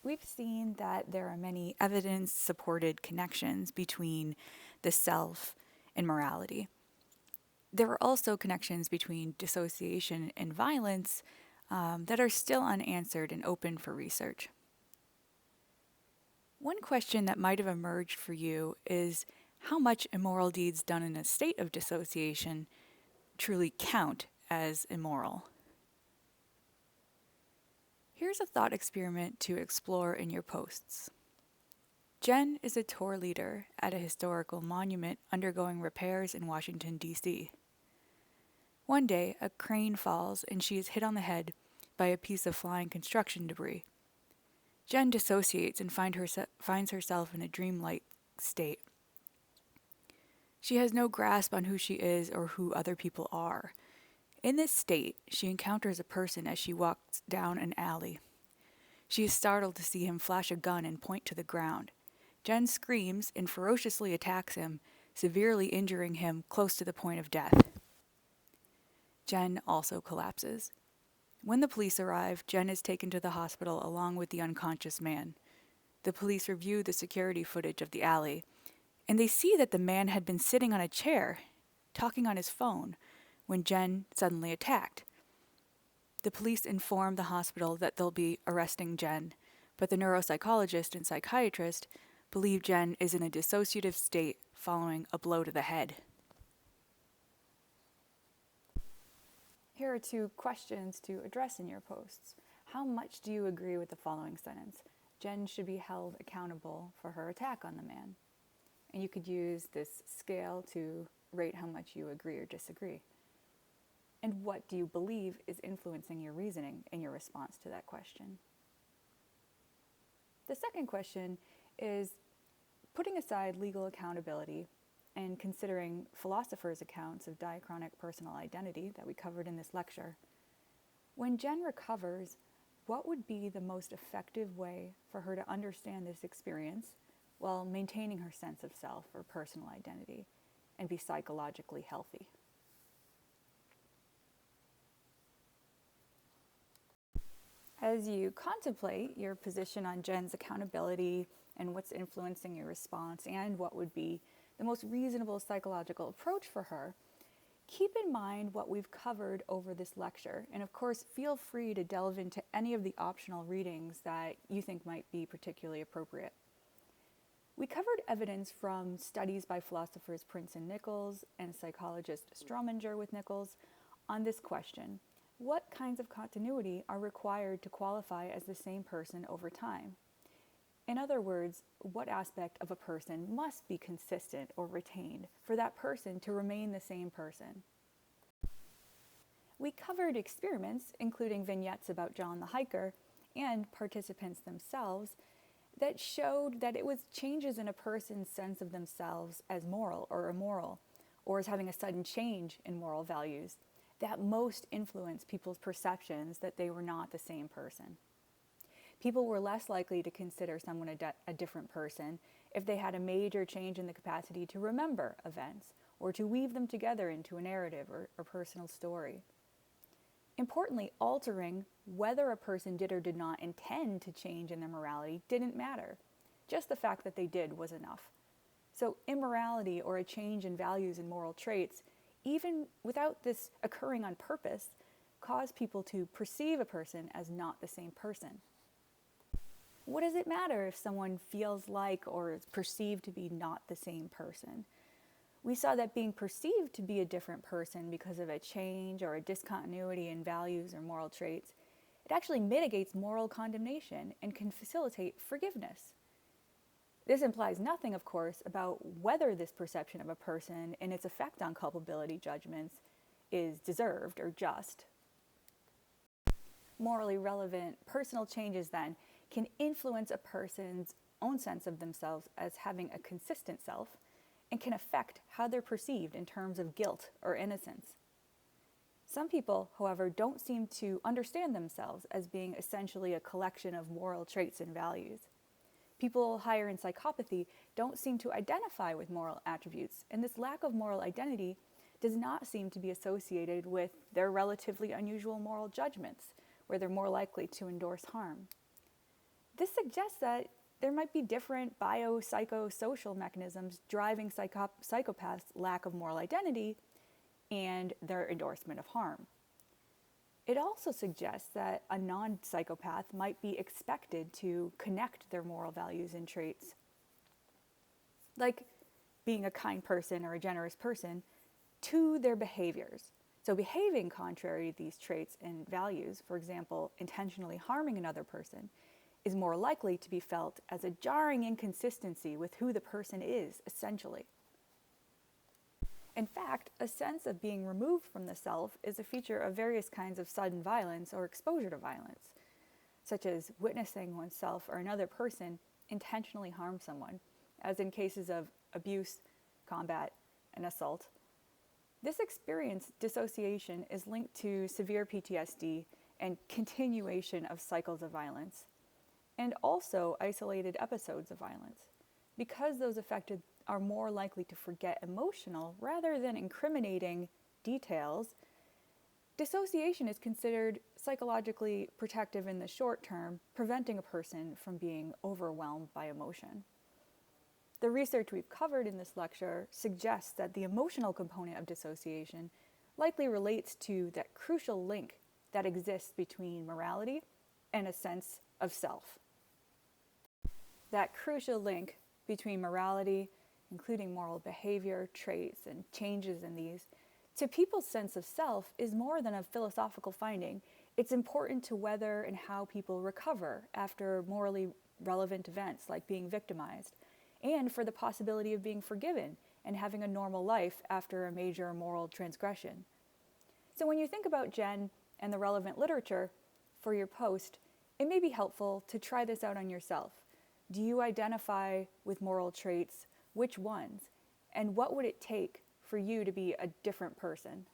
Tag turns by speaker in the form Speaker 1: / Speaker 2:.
Speaker 1: We've seen that there are many evidence-supported connections between the self and morality. There are also connections between dissociation and violence that are still unanswered and open for research. One question that might have emerged for you is how much immoral deeds done in a state of dissociation truly count as immoral. Here's a thought experiment to explore in your posts. Jen is a tour leader at a historical monument undergoing repairs in Washington, D.C. One day, a crane falls and she is hit on the head by a piece of flying construction debris. Jen dissociates and finds herself in a dreamlike state. She has no grasp on who she is or who other people are. In this state, she encounters a person as she walks down an alley. She is startled to see him flash a gun and point to the ground. Jen screams and ferociously attacks him, severely injuring him close to the point of death. Jen also collapses. When the police arrive, Jen is taken to the hospital along with the unconscious man. The police review the security footage of the alley, and they see that the man had been sitting on a chair, talking on his phone, when Jen suddenly attacked. The police inform the hospital that they'll be arresting Jen, but the neuropsychologist and psychiatrist believe Jen is in a dissociative state following a blow to the head. Here are 2 questions to address in your posts. How much do you agree with the following sentence? Jen should be held accountable for her attack on the man. And you could use this scale to rate how much you agree or disagree. And what do you believe is influencing your reasoning in your response to that question? The second question is, putting aside legal accountability and considering philosophers' accounts of diachronic personal identity that we covered in this lecture, when Jen recovers, what would be the most effective way for her to understand this experience while maintaining her sense of self or personal identity and be psychologically healthy? As you contemplate your position on Jen's accountability and what's influencing your response and what would be the most reasonable psychological approach for her, keep in mind what we've covered over this lecture. And of course, feel free to delve into any of the optional readings that you think might be particularly appropriate. We covered evidence from studies by philosophers Prince and Nichols and psychologist Strominger with Nichols on this question: what kinds of continuity are required to qualify as the same person over time? In other words, what aspect of a person must be consistent or retained for that person to remain the same person? We covered experiments, including vignettes about John the hiker, and participants themselves, that showed that it was changes in a person's sense of themselves as moral or immoral, or as having a sudden change in moral values, that most influenced people's perceptions that they were not the same person. People were less likely to consider someone a different person if they had a major change in the capacity to remember events or to weave them together into a narrative or personal story. Importantly, altering whether a person did or did not intend to change in their morality didn't matter. Just the fact that they did was enough. So immorality or a change in values and moral traits, even without this occurring on purpose, cause people to perceive a person as not the same person. What does it matter if someone feels like or is perceived to be not the same person? We saw that being perceived to be a different person because of a change or a discontinuity in values or moral traits, it actually mitigates moral condemnation and can facilitate forgiveness. This implies nothing, of course, about whether this perception of a person and its effect on culpability judgments is deserved or just. Morally relevant personal changes, then, can influence a person's own sense of themselves as having a consistent self and can affect how they're perceived in terms of guilt or innocence. Some people, however, don't seem to understand themselves as being essentially a collection of moral traits and values. People higher in psychopathy don't seem to identify with moral attributes, and this lack of moral identity does not seem to be associated with their relatively unusual moral judgments, where they're more likely to endorse harm. This suggests that there might be different biopsychosocial mechanisms driving psychopaths' lack of moral identity and their endorsement of harm. It also suggests that a non-psychopath might be expected to connect their moral values and traits, like being a kind person or a generous person, to their behaviors. So behaving contrary to these traits and values, for example, intentionally harming another person, is more likely to be felt as a jarring inconsistency with who the person is, essentially. In fact, a sense of being removed from the self is a feature of various kinds of sudden violence or exposure to violence, such as witnessing oneself or another person intentionally harm someone, as in cases of abuse, combat, and assault. This experience, dissociation, is linked to severe PTSD and continuation of cycles of violence, and also isolated episodes of violence, because those affected are more likely to forget emotional rather than incriminating details. Dissociation is considered psychologically protective in the short term, preventing a person from being overwhelmed by emotion. The research we've covered in this lecture suggests that the emotional component of dissociation likely relates to that crucial link that exists between morality and a sense of self. That crucial link between morality, including moral behavior, traits, and changes in these, to people's sense of self is more than a philosophical finding. It's important to whether and how people recover after morally relevant events like being victimized, and for the possibility of being forgiven and having a normal life after a major moral transgression. So when you think about Jen and the relevant literature for your post, it may be helpful to try this out on yourself. Do you identify with moral traits? Which ones? And what would it take for you to be a different person?